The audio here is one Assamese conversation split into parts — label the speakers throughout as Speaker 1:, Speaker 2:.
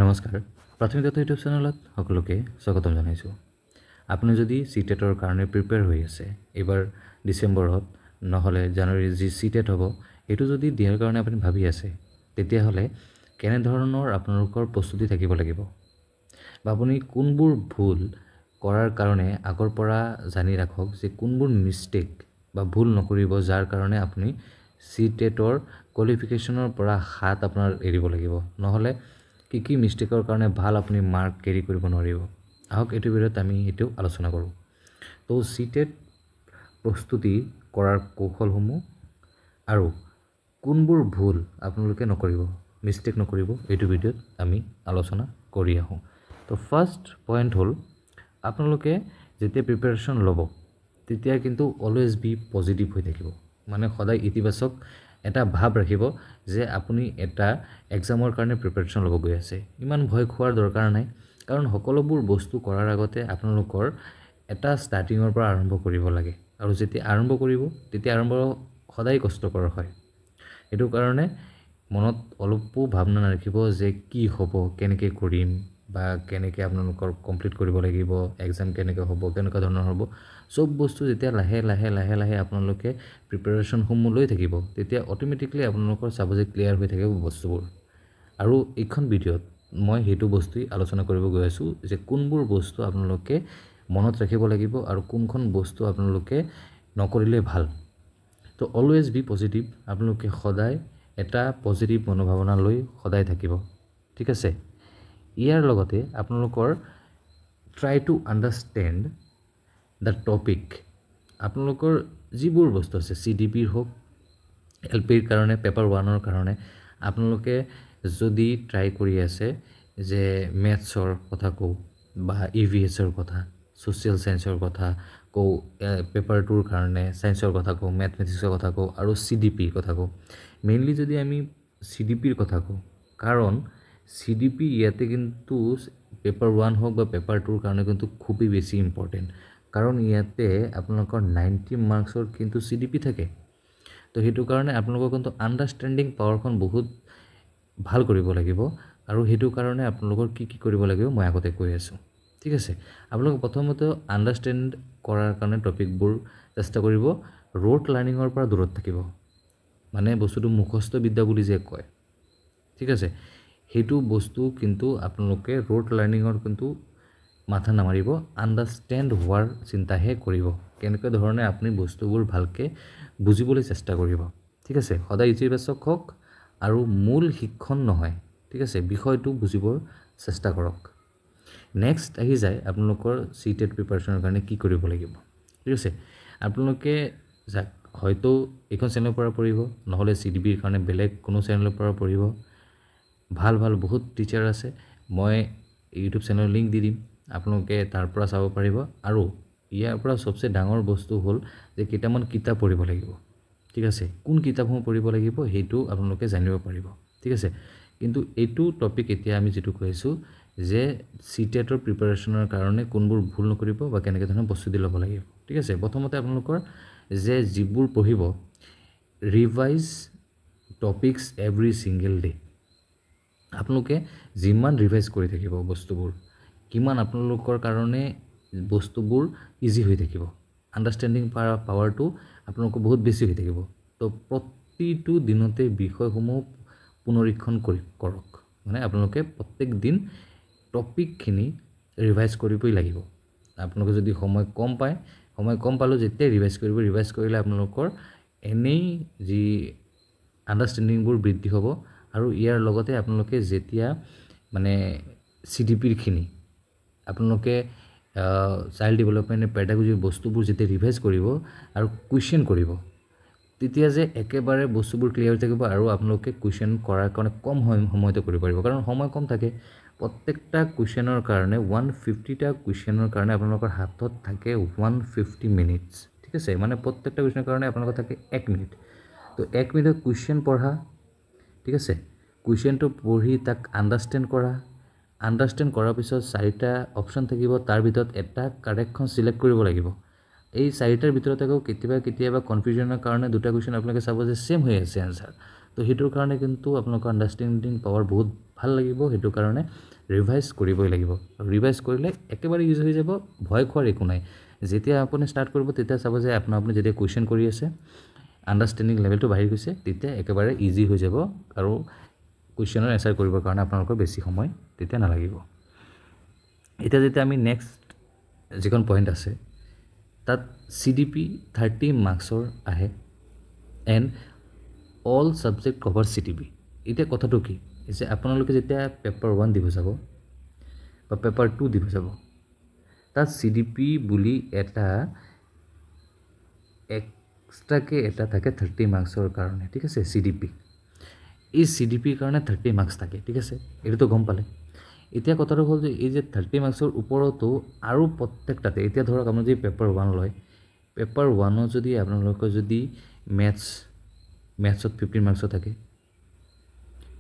Speaker 1: নমস্কাৰ প্ৰাথমিক তথ্য ইউটিউব চেনেলত সকলোকে স্বাগতম জনাইছোঁ। আপুনি যদি সিটেটৰ কাৰণে প্ৰিপেয়াৰ হৈ আছে, এইবাৰ ডিসেম্বৰত নহলে জানুৱাৰী যি সিটেট হ'ব, এইটো যদি দিয়াৰ কাৰণে আপুনি ভাবি আছে, তেতিয়াহ'লে কেনে ধৰণৰ আপোনালোকৰ প্ৰস্তুতি থাকিব লাগিব বা আপুনি কোনবোৰ ভুল কৰাৰ কাৰণে আগৰ পৰা জানি ৰাখক যে কোনবোৰ মিস্টেক বা ভুল নকৰিব, যাৰ কাৰণে আপুনি সিটেটৰ কোৱালিফিকেশনৰ পৰা হাত আপোনাৰ এৰিব লাগিব, নহলে কি মিস্টেকৰ কাৰণে ভাল আপুনি মাৰ্ক কেৰি কৰিব নোৱাৰিব। আহক এইটো ভিডিঅ'ত আমি এইটো আলোচনা কৰোঁ। তো সিটেট প্ৰস্তুতি কৰাৰ কৌশলসমূহ আৰু কোনবোৰ ভুল আপোনালোকে নকৰিব, মিস্টেক নকৰিব, এইটো ভিডিঅ'ত আমি আলোচনা কৰি আহোঁ। তো ফাৰ্ষ্ট পইণ্ট হ'ল, আপোনালোকে যেতিয়া প্ৰিপাৰেশ্যন ল'ব তেতিয়া কিন্তু অলৱেজ বি পজিটিভ হৈ থাকিব, মানে সদায় ইতিবাচক এটা ভাব ৰাখিব যে আপুনি এটা এক্সামৰ কাৰণে প্ৰিপাৰেশ্যন ল'ব গৈ আছে। ইমান ভয় খোৱাৰ দৰকাৰ নাই, কাৰণ সকলোবোৰ বস্তু কৰাৰ আগতে আপোনালোকৰ এটা ষ্টাৰ্টিঙৰ পৰা আৰম্ভ কৰিব লাগে, আৰু যেতিয়া আৰম্ভ কৰিব তেতিয়া আৰম্ভ সদায় কষ্টকৰ হয়। এইটো কাৰণে মনত অলপো ভাৱনা নাৰাখিব যে কি হ'ব, কেনেকৈ কৰিম বা কেনেকৈ আপোনালোকৰ কমপ্লিট কৰিব লাগিব, এক্সাম কেনেকৈ হ'ব, কেনেকুৱা ধৰণৰ হ'ব। সব বস্তু যেতিয়া লাহে লাহে আপোনালোকে প্ৰিপাৰেশ্যনসমূহ লৈ থাকিব, তেতিয়া অট'মেটিকলি আপোনালোকৰ চাব যে ক্লিয়াৰ হৈ থাকিব বস্তুবোৰ। আৰু এইখন ভিডিঅ'ত মই সেইটো বস্তুই আলোচনা কৰিব গৈ আছোঁ যে কোনবোৰ বস্তু আপোনালোকে মনত ৰাখিব লাগিব আৰু কোনখন বস্তু আপোনালোকে নকৰিলে ভাল। তো অলৱেজ বি পজিটিভ, আপোনালোকে সদায় এটা পজিটিভ মনোভাৱনা লৈ সদায় থাকিব, ঠিক আছে। ইয়াৰ লগতে আপোনালোকৰ try to understand the topic. আপোনালোকৰ যিবোৰ বস্তু আছে, CDPৰ হওক, LPৰ কাৰণে, পেপাৰ 1ৰ কাৰণে, আপোনালোকে যদি ট্ৰাই কৰি আছে যে মেথছৰ কথা কওঁ বা EVSৰ কথা, ছ'চিয়েল চায়েন্সৰ কথা কওঁ, পেপাৰ 2ৰ কাৰণে চায়েন্সৰ কথা কওঁ, মেথমেটিক্সৰ কথা কওঁ আৰু CDPৰ কথা কওঁ। মেইনলি যদি আমি CDPৰ কথা কওঁ, কাৰণ CDP ইয়াতে কিন্তু পেপাৰ 1 হওক বা পেপাৰ 2ৰ কাৰণে কিন্তু খুবেই বেছি ইম্পৰ্টেণ্ট, কাৰণ ইয়াতে আপোনালোকৰ 90 মাৰ্কছৰ কিন্তু CDP থাকে। তো সেইটো কাৰণে আপোনালোকৰ কিন্তু আণ্ডাৰষ্টেণ্ডিং পাৱাৰখন বহুত ভাল কৰিব লাগিব, আৰু সেইটো কাৰণে আপোনালোকৰ কি কৰিব লাগিব মই আগতে কৈ আছোঁ, ঠিক আছে। আপোনালোক প্ৰথমতে আণ্ডাৰষ্টেণ্ড কৰাৰ কাৰণে টপিকবোৰ চেষ্টা কৰিব ৰোড লাৰ্ণিঙৰ পৰা দূৰত থাকিব, মানে বস্তুটো মুখস্থ বিদ্যা বুলি যে কয়, ঠিক আছে। সেইটো বস্তু কিন্তু আপোনালোকে ৰোড লাৰ্ণিঙৰ কিন্তু মাথা নামাৰিব, আণ্ডাৰষ্টেণ্ড হোৱাৰ চিন্তাহে কৰিব, কেনেকুৱা ধৰণে আপুনি বস্তুবোৰ ভালকৈ বুজিবলৈ চেষ্টা কৰিব, ঠিক আছে। সদায় ইতিবাচক হওক আৰু মূল শিক্ষণ নহয়, ঠিক আছে, বিষয়টো বুজিবৰ চেষ্টা কৰক। নেক্সট আহি যায় আপোনালোকৰ সিটেট প্ৰিপাৰেশ্যনৰ কাৰণে কি কৰিব লাগিব, ঠিক আছে। আপোনালোকে হয়তো এইখন চেনেলৰ পৰা পঢ়িব, নহ'লে CDPৰ কাৰণে বেলেগ কোনো চেনেলৰ পৰা পঢ়িব। ভাল বহুত টিচাৰ আছে, মই ইউটিউব চেনেলৰ লিংক দি দিম, আপোনালোকে তাৰ পৰা চাব পাৰিব। আৰু ইয়াৰ পৰা সবচে ডাঙৰ বস্তু হ'ল যে কেইটামান কিতাপ পঢ়িব লাগিব, ঠিক আছে। কোন কিতাপসমূহ পঢ়িব লাগিব সেইটো আপোনালোকে জানিব পাৰিব, ঠিক আছে। কিন্তু এইটো টপিক এতিয়া আমি যেটো কৈ আছোঁ যে সিটেটৰ প্ৰিপাৰেশ্যনৰ কাৰণে কোনবোৰ ভুল নকৰিব বা কেনেকৈ ধৰণৰ প্ৰস্তুতি ল'ব লাগিব, ঠিক আছে। প্ৰথমতে আপোনালোকৰ যে যিবোৰ পঢ়িব, revise topics every single day. আপোনালোকে যিমান ৰিভাইজ কৰি থাকিব বস্তুবোৰ, কিমান আপোনালোকৰ কাৰণে বস্তুবোৰ ইজি হৈ থাকিব, আণ্ডাৰষ্টেণ্ডিং পাৱাৰটো আপোনালোকৰ বহুত বেছি হৈ থাকিব। তো প্ৰতিটো দিনতে বিষয়সমূহ পুনৰীক্ষণ কৰক, মানে আপোনালোকে প্ৰত্যেক দিন টপিকখিনি ৰিভাইজ কৰিবই লাগিব। আপোনালোকে যদি সময় কম পালেও যেতিয়া ৰিভাইজ কৰিলে আপোনালোকৰ এনেই যি আণ্ডাৰষ্টেণ্ডিংবোৰ বৃদ্ধি হ'ব। আৰু ইয়াৰ লগতে আপোনালোকে যেতিয়া মানে CDPৰখিনি আপোনালোকে চাইল্ড ডেভেলপমেণ্ট পেডাগজিৰ বস্তুবোৰ যেতিয়া ৰিভাইজ কৰিব আৰু কুৱেশ্যন কৰিব, তেতিয়া যে একেবাৰে বস্তুবোৰ ক্লিয়াৰ হৈ থাকিব আৰু আপোনালোকে কুৱেশ্যন কৰাৰ কাৰণে কম সময়তে কৰিব পাৰিব, কাৰণ সময় কম থাকে। প্ৰত্যেকটা কুৱেশ্যনৰ কাৰণে 150টা কুৱেশ্যনৰ কাৰণে আপোনালোকৰ হাতত থাকে 150 মিনিটছ, ঠিক আছে। মানে প্ৰত্যেকটা কুৱেশ্যনৰ কাৰণে আপোনালোকৰ থাকে 1 মিনিট। তো 1 মিনিটত কুৱেশ্যন পঢ়া, ঠিক আছে। কুৱেশ্যনটো পঢ়ি তাক আণ্ডাৰষ্টেণ্ড কৰাৰ পিছত 4টা অপশ্যন থাকিব, তাৰ ভিতৰত এটা কাৰেক্টখন চিলেক্ট কৰিব লাগিব। এই 4টাৰ ভিতৰত আকৌ কেতিয়াবা কনফিউজনৰ কাৰণে 2টা কুৱেশ্যন আপোনালোকে চাব যে সেম হৈ আছে আনসাৰ, তো তো সেইটোৰ কাৰণে কিন্তু আপোনালোকৰ আণ্ডাৰষ্টেণ্ডিং পাৱাৰ বহুত ভাল লাগিব সেইটো কাৰণে ৰিভাইজ কৰিবই লাগিব ৰিভাইজ কৰিলে একেবাৰে ইজি হৈ যাব ভয় খোৱাৰ একো নাই যেতিয়া আপুনি ষ্টাৰ্ট কৰিব তেতিয়া চাব যে আপুনি যেতিয়া কুৱেশ্যন কৰি আছে আণ্ডাৰষ্টেণ্ডিং লেভেলটো বাঢ়ি গৈছে তেতিয়া একেবাৰে ইজি হৈ যাব আৰু কুৱেশ্যনৰ এনচাৰ কৰিবৰ কাৰণে আপোনালোকৰ বেছি সময় তেতিয়া নালাগিব এতিয়া যেতিয়া আমি নেক্সট যিখন পইণ্ট আছে তাত CDP 30 মাৰ্কছৰ আহে and all subject cover CDP এতিয়া কথাটো কি যে আপোনালোকে যেতিয়া পেপাৰ 1 দিব যাব বা পেপাৰ 2 দিব যাব তাত CDP বুলি এটা এক্সট্ৰাকে এটা থাকে 30 মাৰ্কছৰ কাৰণে ঠিক আছে CDP এই CDPৰ কাৰণে 30 মাৰ্কছ থাকে ঠিক আছে এইটো গম পালে এতিয়া কথাটো হ'ল যে এই যে 30 মাৰ্কছৰ ওপৰতো আৰু প্ৰত্যেকটাতে এতিয়া ধৰক আপুনি যদি পেপাৰ 1 লয় পেপাৰ 1 যদি আপোনালোকৰ যদি মেথছত 15 মাৰ্কছৰ থাকে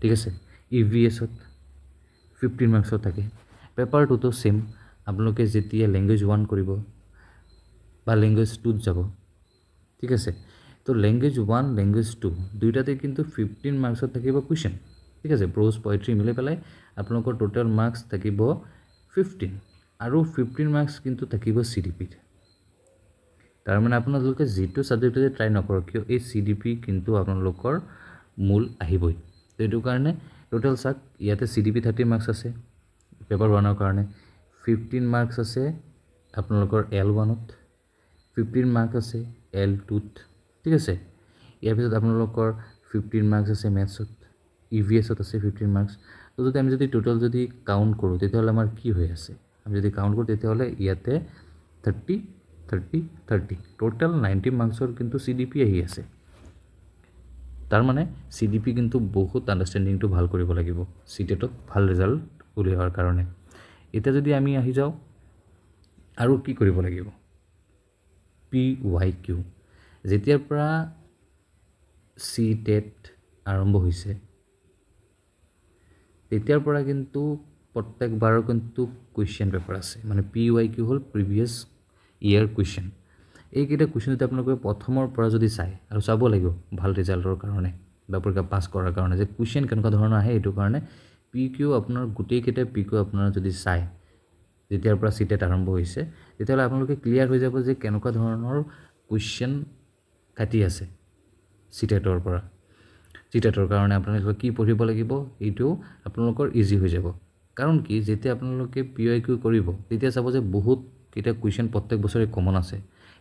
Speaker 1: ঠিক আছে EVSত 15 মাৰ্কছৰ থাকে পেপাৰ 2তো সেম আপোনালোকে যেতিয়া ল্যাঙ্গুৱেজ 1 কৰিব বা ল্যাঙ্গুৱেজ 2ত যাব ঠিক আছে তো ল্যাঙ্গুৱেজ 1 ল্যাঙ্গুৱেজ 2 দুইটাতে কিন্তু 15 মাৰ্কছত থাকিব কুৱেশ্যন ঠিক আছে প্ৰোজ পোয়েট্ৰি মিলাই পেলাই আপোনালোকৰ টোটাল মাৰ্কছ থাকিব 15 আৰু 15 মাৰ্কছ কিন্তু থাকিব CDPত তাৰ মানে আপোনালোকে যেটো সাবজেক্টতে ট্ৰাই নকৰক কিয় এই CDP কিন্তু আপোনালোকৰ মূল আহিবই তো এইটো কাৰণে টোটাল চাক ইয়াতে CDP 30 মাৰ্কছ আছে পেপাৰ 1ৰ কাৰণে 15 মাৰ্কছ আছে আপোনালোকৰ L1ত 15 মাৰ্কছ আছে L2ত ঠিক আছে ইয়াৰ পিছত আপোনালোকৰ 15 মাৰ্কছ আছে মেথছত EVSত আছে 15 মাৰ্কছ তো যদি আমি যদি টোটাল যদি কাউন্ট কৰোঁ তেতিয়াহ'লে আমাৰ কি হৈ আছে আমি যদি কাউন্ট কৰোঁ তেতিয়াহ'লে ইয়াতে 30 30 30 টোটাল 90 মাৰ্কছৰ কিন্তু CDP আহি আছে তাৰ মানে CDP কিন্তু বহুত আণ্ডাৰষ্টেণ্ডিংটো ভাল কৰিব লাগিব CTETত ভাল ৰিজাল্ট উলিওৱাৰ কাৰণে এতিয়া যদি আমি আহি যাওঁ আৰু কি কৰিব লাগিব PYQ যেতিয়াৰ পৰা CTET আৰম্ভ হৈছে তেতিয়াৰ পৰা কিন্তু প্ৰত্যেকবাৰৰ কিন্তু কুৱেশ্যন পেপাৰ আছে মানে PYQ হ'ল প্ৰিভিয়াছ ইয়াৰ কুৱেশ্যন এইকেইটা কুৱেশ্যন যদি আপোনালোকে প্ৰথমৰ পৰা যদি চাই আৰু চাব লাগিব ভাল ৰিজাল্টৰ কাৰণে বা পৰীক্ষা পাছ কৰাৰ কাৰণে যে কুৱেশ্যন কেনেকুৱা ধৰণৰ আহে এইটো কাৰণে PQ আপোনাৰ গোটেইকেইটা PQ আপোনাৰ যদি চাই যেতিয়াৰ পৰা CTET আৰম্ভ হৈছে তেতিয়াহ'লে আপোনালোকে ক্লিয়াৰ হৈ যাব যে কেনেকুৱা ধৰণৰ কুৱেশ্যন কাটি আছে CTETৰ পৰা CTETৰ কাৰণে আপোনালোকে কি পঢ়িব লাগিব এইটো আপোনালোকৰ ইজি হৈ যাব কাৰণ কি যেতিয়া আপোনালোকে PYQ কৰিব তেতিয়া চাব যে বহুত কেইটা কুৱেশ্যন প্ৰত্যেক বছৰে কমন আছে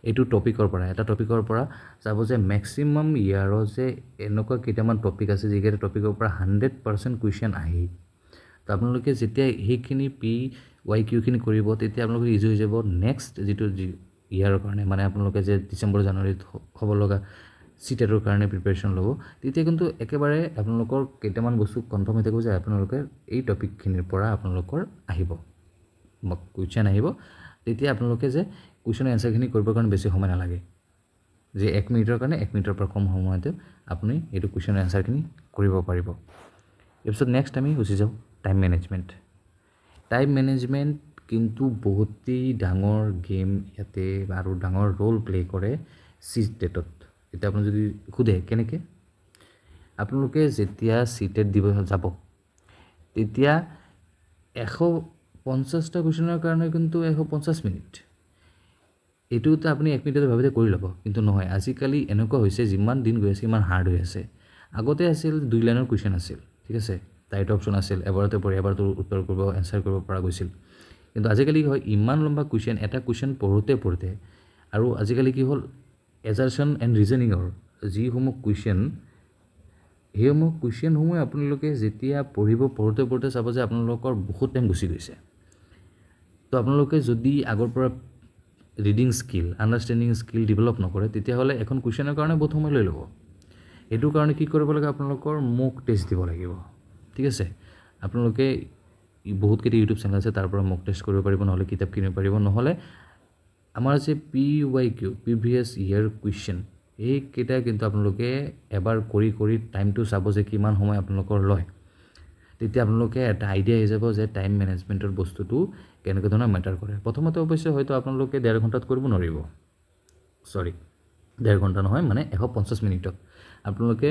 Speaker 1: এইটো টপিকৰ পৰা এটা টপিকৰ পৰা চাব যে ম্যাক্সিমাম ইয়াৰৰ যে এনেকুৱা কেইটামান টপিক আছে যিকেইটা টপিকৰ পৰা 100% কুৱেশ্যন আহি তো আপোনালোকে যেতিয়া সেইখিনি PYQ খিনি কৰিব তেতিয়া আপোনালোকে ইজি হৈ যাব নেক্সট যেটো ইয়াৰৰ কাৰণে মানে আপোনালোকে যে ডিসেম্বৰ জানুৱাৰীত হ'ব লগা CTETৰ কাৰণে প্ৰিপাৰেচন ল'ব তেতিয়া কিন্তু একেবাৰে আপোনালোকৰ কেইটামান বস্তু কনফাৰ্ম হৈ থাকিব যে আপোনালোকে এই টপিকখিনিৰ পৰা আপোনালোকৰ আহিব কুৱেশ্যন আহিব তেতিয়া আপোনালোকে যে কুৱেশ্যনৰ এনসাৰখিনি কৰিবৰ কাৰণে বেছি সময় নালাগে যে 1 মিনিটৰ কাৰণে 1 মিনিটৰ পৰা কম সময়তে আপুনি এইটো কুৱেশ্যনৰ এনসাৰখিনি কৰিব পাৰিব এপিছত নেক্সট আমি গুচি যাওঁ টাইম মেনেজমেণ্ট কিন্তু বহুতেই ডাঙৰ গেম ইয়াতে আৰু ডাঙৰ ৰোল প্লে কৰে CTETত এতিয়া আপুনি যদি খুদে কেনেকে আপোনালোকে যেতিয়া CTET দিব যাব তেতিয়া 150টা কুৱেশ্যনৰ কাৰণে কিন্তু 150 মিনিট এইটোতে আপুনি 1 মিনিটতে ভাবিতে কৰি ল'ব কিন্তু নহয় আজিকালি এনেকুৱা হৈছে যিমান দিন গৈ আছে ইমান হাৰ্ড হৈ আছে আগতে আছিল 2 লাইনৰ কুৱেশ্যন আছিল ঠিক আছে টাইট অপচন আছিল এবাৰতে পঢ়ি এবাৰটো উত্তৰ কৰিব এনসাৰ কৰিব পৰা গৈছিল কিন্তু আজিকালি হয় ইমান লম্বা কুৱেশ্যন এটা কুৱেশ্যন পঢ়োতে আৰু আজিকালি কি হ'ল এজাৰশন এণ্ড ৰিজনিঙৰ যিসমূহ কুৱেশ্যন সেইসমূহ কুৱেশ্যনসমূহ আপোনালোকে যেতিয়া পঢ়োতে চাব যে আপোনালোকৰ বহুত টাইম গুচি গৈছে তো আপোনালোকে যদি আগৰ পৰা reading skill understanding skill develop নকৰে তেতিয়াহ'লে এখন কুৱেশ্যনৰ কাৰণে বহুত সময় লৈ ল'ব এইটো কাৰণে কি কৰিব লাগে আপোনালোকৰ মক টেষ্ট দিব লাগিব ঠিক আছে আপোনালোকে বহুত কেইটা ইউটিউব চেনেল আছে তাৰ পৰা মক টেষ্ট কৰিব পাৰিব নহ'লে কিতাপ কিনিব পাৰিব নহ'লে আমাৰ যে PYQ প্ৰিভিয়াছ ইয়াৰ কুৱেশ্যন এইকেইটা কিন্তু আপোনালোকে এবাৰ কৰি টাইমটো চাব যে কিমান সময় আপোনালোকৰ লয় তেতিয়া আপোনালোকে এটা আইডিয়া হৈ যাব যে টাইম মেনেজমেণ্টৰ বস্তুটো কেনেকুৱা ধৰণৰ মেটাৰ কৰে প্ৰথমতে অৱশ্যে হয়তো আপোনালোকে 1.5 ঘণ্টাত কৰিব নোৱাৰিব 1.5 ঘণ্টা নহয় মানে 150 মিনিটত আপোনালোকে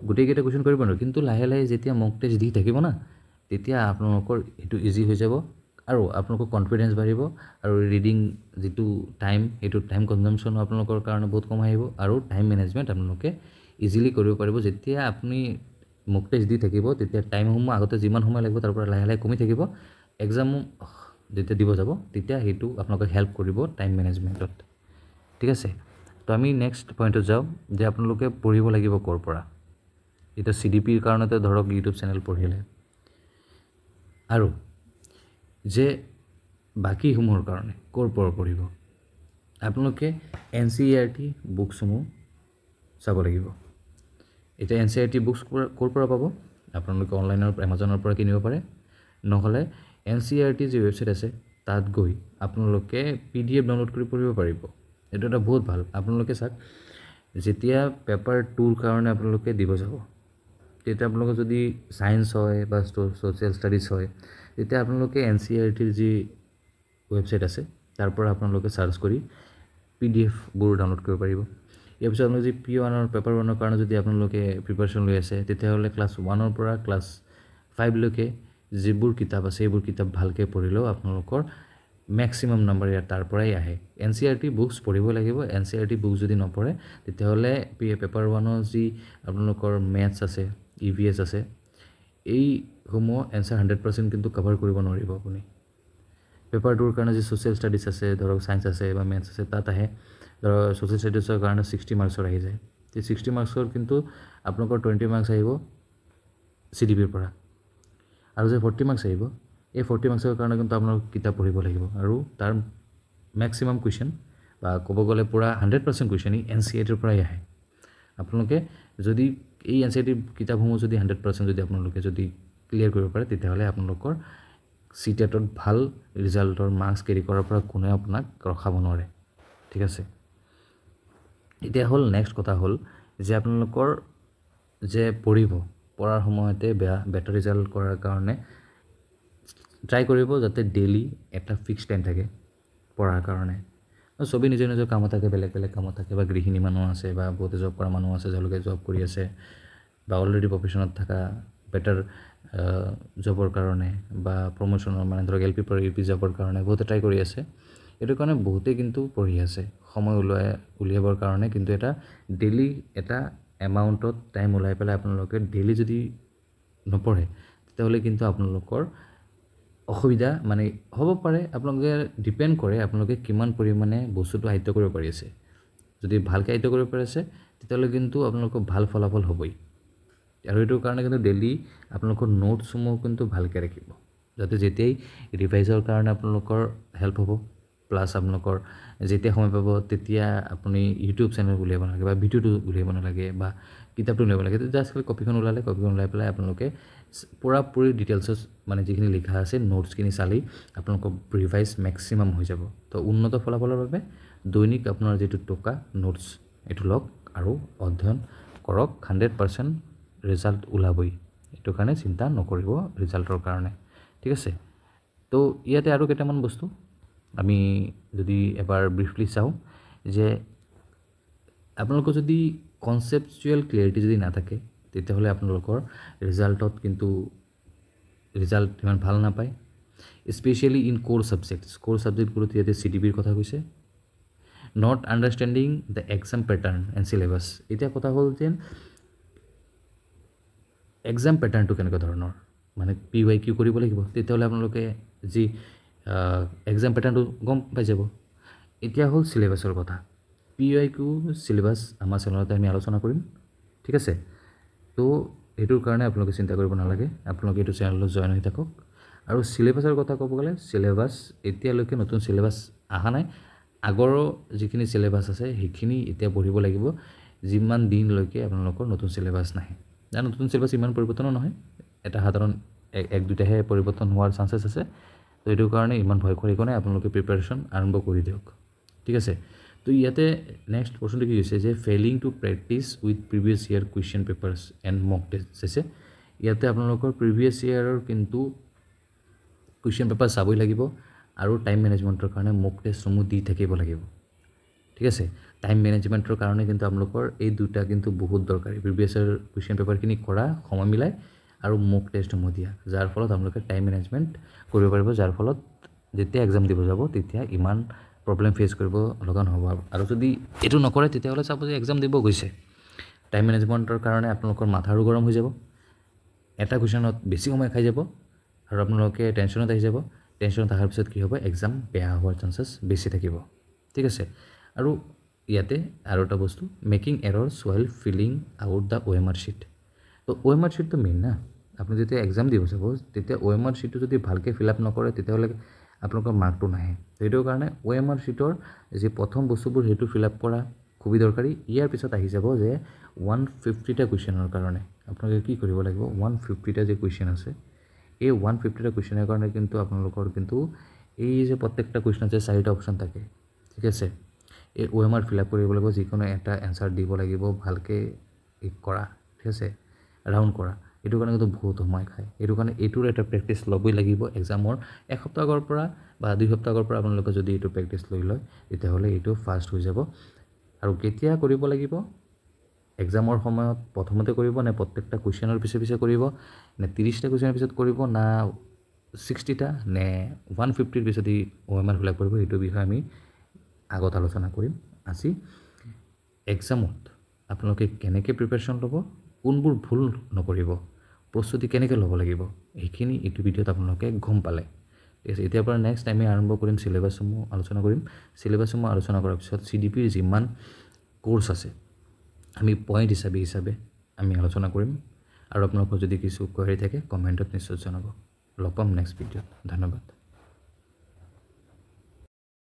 Speaker 1: গোটেইকেইটা কুৱেশ্যন কৰিব নোৱাৰিব, কিন্তু লাহে লাহে যেতিয়া মক টেষ্ট দি থাকিব না তেতিয়া আপোনালোকৰ এইটো ইজি হৈ যাব আৰু আপোনালোকৰ কনফিডেঞ্চ বাঢ়িব আৰু ৰিডিং যিটো টাইম সেইটো টাইম কনজাম্পশ্যনো আপোনালোকৰ কাৰণে বহুত কম আহিব আৰু টাইম মেনেজমেণ্ট আপোনালোকে ইজিলি কৰিব পাৰিব। যেতিয়া আপুনি মক টেষ্ট দি থাকিব তেতিয়া টাইমসমূহ আগতে যিমান সময় লাগিব তাৰ পৰা লাহে লাহে কমি থাকিব। এক্সাম যেতিয়া দিব যাব তেতিয়া সেইটো আপোনালোকক হেল্প কৰিব টাইম মেনেজমেণ্টত। ঠিক আছে, তো আমি নেক্সট পইণ্টত যাওঁ যে আপোনালোকে পঢ়িব লাগিব ক'ৰ পৰা। এতিয়া CDPৰ কাৰণতে ধৰক ইউটিউব চেনেল পঢ়িলে, আৰু যে বাকীসমূহৰ কাৰণে ক'ৰ পৰা পঢ়িব, আপোনালোকে NCERT বুকসমূহ চাব লাগিব। এতিয়া NCERT বুকছ ক'ৰ পৰা পাব, আপোনালোকে অনলাইনৰ এমাজনৰ পৰা কিনিব পাৰে, নহ'লে NCERT যি ৱেবছাইট আছে তাত গৈ আপোনালোকে PDF ডাউনলোড কৰি পঢ়িব পাৰিব। এইটো এটা বহুত ভাল। আপোনালোকে চাওক, যেতিয়া পেপাৰ 2ৰ কাৰণে আপোনালোকে দিব যাব, তেতিয়া আপোনালোকৰ যদি ছায়েন্স হয় বা ছ'চিয়েল ষ্টাডিজ হয়, তেতিয়া আপোনালোকে NCERTৰ যি ৱেবছাইট আছে তাৰ পৰা আপোনালোকে চাৰ্চ কৰি PDFবোৰ ডাউনলোড কৰিব পাৰিব। ইয়াৰ পিছত আপোনালোকে যদি P1 পেপাৰ 1ৰ কাৰণে যদি আপোনালোকে প্ৰিপাৰেশ্যন লৈ আছে, তেতিয়াহ'লে ক্লাছ 1ৰ পৰা ক্লাছ 5লৈকে যিবোৰ কিতাপ আছে সেইবোৰ কিতাপ ভালকৈ পঢ়িলেও আপোনালোকৰ মেক্সিমাম নম্বৰ ইয়াত তাৰ পৰাই আহে। NCERT বুকছ পঢ়িব লাগিব। NCERT বুকছ যদি নপঢ়ে তেতিয়াহ'লে পেপাৰ 1ৰ যি আপোনালোকৰ মেথছ আছে, EVS আছে, এইসমূহ এনচাৰ 100% কিন্তু কভাৰ কৰিব নোৱাৰিব আপুনি। পেপাৰ 2ৰ কাৰণে যি ছ'চিয়েল ষ্টাডিজ আছে, ধৰক ছায়েন্স আছে বা মেথছ আছে, তাত আহে ধৰক ছ'চিয়েল ষ্টাডিজৰ কাৰণে 60 মাৰ্কছৰ আহি যায়। এই 60 মাৰ্কছৰ কিন্তু আপোনালোকৰ 20 মাৰ্কছ আহিব CDPৰ পৰা, আৰু যে 40 মাৰ্কছ আহিব, এই 40 মাৰ্কছৰ কাৰণে কিন্তু আপোনালোক কিতাপ পঢ়িব লাগিব। আৰু তাৰ মেক্সিমাম কুৱেশ্যন বা ক'ব গ'লে পূৰা 100% কুৱেশ্যন NCERTৰ পৰাই আহে। আপোনালোকে যদি এই NCERT কিতাপসমূহ যদি 100% যদি আপোনালোকে যদি ক্লিয়াৰ কৰিব পাৰে, তেতিয়াহ'লে আপোনালোকৰ CTETত ভাল ৰিজাল্টৰ মাৰ্কছ কেৰি কৰাৰ পৰা কোনে আপোনাক ৰখাব নোৱাৰে। ঠিক আছে, এতিয়া হ'ল নেক্সট কথা হ'ল যে আপোনালোকৰ যে পঢ়াৰ সময়তে বেটাৰ ৰিজাল্ট কৰাৰ কাৰণে ট্ৰাই কৰিব যাতে ডেইলি এটা ফিক্স টাইম থাকে পঢ়াৰ কাৰণে। চবেই নিজৰ নিজৰ কামত থাকে, বেলেগ বেলেগ কামত থাকে, বা গৃহিণী মানুহ আছে বা বহুতে জব কৰা মানুহ আছে, তেওঁলোকে জব কৰি আছে বা অলৰেডি প্ৰফেশ্যনত থকা বেটাৰ জবৰ কাৰণে বা প্ৰমোশ্যনৰ মানে ধৰক LP পৰা UP জবৰ কাৰণে বহুতে ট্ৰাই কৰি আছে। এইটো কাৰণে বহুতেই কিন্তু পঢ়ি আছে সময় উলিয়াবৰ কাৰণে। কিন্তু এটা ডেইলি এটা এমাউণ্টত টাইম ওলাই পেলাই আপোনালোকে ডেইলি যদি নপঢ়ে তেতিয়াহ'লে কিন্তু আপোনালোকৰ অসুবিধা মানে হ'ব পাৰে। আপোনালোকে ডিপেণ্ড কৰে আপোনালোকে কিমান পৰিমাণে বস্তুটো আয়ত্ব কৰিব পাৰিছে। যদি ভালকৈ আয়ত্ব কৰিব পাৰিছে তেতিয়াহ'লে কিন্তু আপোনালোকৰ ভাল ফলাফল হ'বই। আৰু এইটোৰ কাৰণে কিন্তু ডেইলি আপোনালোকৰ নোটছসমূহ কিন্তু ভালকৈ ৰাখিব, যাতে যেতিয়াই ৰিভাইজৰ কাৰণে আপোনালোকৰ হেল্প হ'ব। প্লাছ আপোনালোকৰ যেতিয়া সময় পাব তেতিয়া আপুনি ইউটিউব চেনেল উলিয়াব নালাগে বা ভিডিঅ'টো উলিয়াব নালাগে বা কিতাপটো উলিয়াব লাগে। জাষ্ট খালি কপিখন ওলাই পেলাই আপোনালোকে পূৰাপূৰি ডিটেইলছত মানে যিখিনি লিখা আছে নোটছখিনি চালেই আপোনালোকৰ ৰিভাইজ মেক্সিমাম হৈ যাব। তো উন্নত ফলাফলৰ বাবে দৈনিক আপোনাৰ যিটো টকা নোটছ এইটো লওক আৰু অধ্যয়ন কৰক। 100% ৰিজাল্ট ওলাবই, এইটো কাৰণে চিন্তা নকৰিব ৰিজাল্টৰ কাৰণে। ঠিক আছে, তো ইয়াতে আৰু কেইটামান বস্তু আমি যদি এবাৰ ব্ৰিফলি চাওঁ যে আপোনালোকৰ যদি কনচেপচুৱেল ক্লিয়াৰিটি যদি নাথাকে তেতিয়াহ'লে আপোনালোকৰ ৰিজাল্টত কিন্তু ৰিজাল্ট ইমান ভাল নাপায়। স্পেচিয়েলি ইন ক'ৰ ছাবজেক্টবোৰত ইয়াতে CDPৰ কথা কৈছে। Not understanding the exam pattern and syllabus. এতিয়া কথা হ'ল যে এক্সাম পেটাৰ্ণটো কেনেকুৱা ধৰণৰ, মানে PYQ কৰিব লাগিব, তেতিয়াহ'লে আপোনালোকে যি এক্সাম পেটাৰ্ণটো গম পাই যাব। এতিয়া হ'ল চিলেবাছৰ কথা। PYQ চিলেবাছ আমাৰ চেনেলতে আমি আলোচনা কৰিম। ঠিক আছে, তো সেইটোৰ কাৰণে আপোনালোকে চিন্তা কৰিব নালাগে, আপোনালোকে এইটো চেনেলত জইন হৈ থাকক। আৰু চিলেবাছৰ কথা ক'ব গ'লে চিলেবাছ এতিয়ালৈকে নতুন চিলেবাছ অহা নাই। আগৰ যিখিনি চিলেবাছ আছে সেইখিনি এতিয়া পঢ়িব লাগিব যিমান দিনলৈকে আপোনালোকৰ নতুন চিলেবাছ নাহে। নতুন চিলেবাছ ইমান পৰিৱৰ্তনো নহয়, এটা সাধাৰণ এক দুটাহে পৰিৱৰ্তন হোৱাৰ চান্সেছ আছে। তো এইটো কাৰণে ইমান ভয় কৰি নাই, আপোনালোকে প্ৰিপাৰেশ্যন আৰম্ভ কৰি দিয়ক। ঠিক আছে, তো ইয়াতে নেক্সট প্ৰশ্নটো কি হৈছে যে failing to practice with previous year question papers and mock test আছে। ইয়াতে আপোনালোকৰ প্ৰিভিয়াছ ইয়াৰৰ কিন্তু কুৱেশ্যন পেপাৰ চাবই লাগিব আৰু টাইম মেনেজমেণ্টৰ কাৰণে মক টেষ্টসমূহ দি থাকিব লাগিব। ঠিক আছে, টাইম মেনেজমেণ্টৰ কাৰণে কিন্তু আপোনালোকৰ এই দুটা কিন্তু বহুত দৰকাৰী প্ৰিভিয়াছ ইয়াৰ কুৱেশ্যন পেপাৰখিনি কৰা সময় মিলাই আৰু মক টেষ্টসমূহ দিয়া যাৰ ফলত আপোনালোকে টাইম মেনেজমেণ্ট কৰিব পাৰিব যাৰ ফলত যেতিয়া এক্সাম দিব যাব তেতিয়া ইমান প্ৰব্লেম ফেচ কৰিব লগা নহ'ব আৰু যদি এইটো নকৰে তেতিয়াহ'লে চাব যে এক্সাম দিব গৈছে টাইম মেনেজমেণ্টৰ কাৰণে আপোনালোকৰ মাথাৰো গৰম হৈ যাব এটা কুৱেশ্যনত বেছি সময় খাই যাব আৰু আপোনালোকে টেনশ্যনত আহি যাব টেনশ্যনত অহাৰ পিছত কি হ'ব এক্সাম বেয়া হোৱাৰ চান্সেছ বেছি থাকিব ঠিক আছে আৰু ইয়াতে আৰু এটা বস্তু making errors while filling out the OMR sheet তো OMR শ্বীটটো মেইন না আপুনি যেতিয়া এক্সাম দিব যাব তেতিয়া OMR শ্বীটটো যদি ভালকৈ ফিল আপ নকৰে তেতিয়াহ'লে আপোনালোকৰ মাৰ্কটো নাহে সেইটো কাৰণে OMR শ্বীটৰ যি প্ৰথম বস্তুবোৰ সেইটো ফিল আপ কৰা খুবেই দৰকাৰী ইয়াৰ পিছত আহি যাব যে 150টা কুৱেশ্যনৰ কাৰণে আপোনালোকে কি কৰিব লাগিব 150টা যে কুৱেশ্যন আছে এই 150টা কুৱেশ্যনৰ কাৰণে কিন্তু আপোনালোকৰ কিন্তু এই যে প্ৰত্যেকটা কুৱেশ্যন আছে 4টা অপশ্যন থাকে ঠিক আছে এই OMR ফিল আপ কৰিব লাগিব যিকোনো এটা এনচাৰ দিব লাগিব ভালকৈ কৰা ঠিক আছে ৰাউণ্ড কৰা এইটো কাৰণে কিন্তু বহুত সময় খায় এইটো কাৰণে এইটোৰ এটা প্ৰেক্টিছ ল'বই লাগিব এক্সামৰ এসপ্তাহ আগৰ পৰা বা 2 সপ্তাহ আগৰ পৰা আপোনালোকে যদি এইটো প্ৰেক্টিছ লৈ লয় তেতিয়াহ'লে এইটো ফাষ্ট হৈ যাব আৰু কেতিয়া কৰিব লাগিব এক্সামৰ সময়ত প্ৰথমতে কৰিব নে প্ৰত্যেকটা কুৱেশ্যনৰ পিছে পিছে কৰিব নে 30টা কুৱেশ্যনৰ পিছত কৰিব না 60টা নে 150ৰ পিছত OMR ফিল আপ কৰিব এইটো বিষয়ে আমি আগত আলোচনা কৰিম আজি এক্সামত আপোনালোকে কেনেকৈ প্ৰিপাৰেশ্যন ল'ব কোনবোৰ ভুল নকৰিব প্ৰস্তুতি কেনেকৈ ল'ব লাগিব এইখিনি এইটো ভিডিঅ'ত আপোনালোকে গম পালে ঠিক আছে এতিয়াৰ পৰা নেক্সট আমি আৰম্ভ কৰিম চিলেবাছসমূহ আলোচনা কৰিম চিলেবাছসমূহ আলোচনা কৰাৰ পিছত CDPৰ যিমান কোৰ্চ আছে আমি পইণ্ট হিচাপে আমি আলোচনা কৰিম আৰু আপোনালোকৰ যদি কিছু কোৱাৰি থাকে কমেণ্টত নিশ্চয় জনাব লগ পাম নেক্সট ভিডিঅ'ত ধন্যবাদ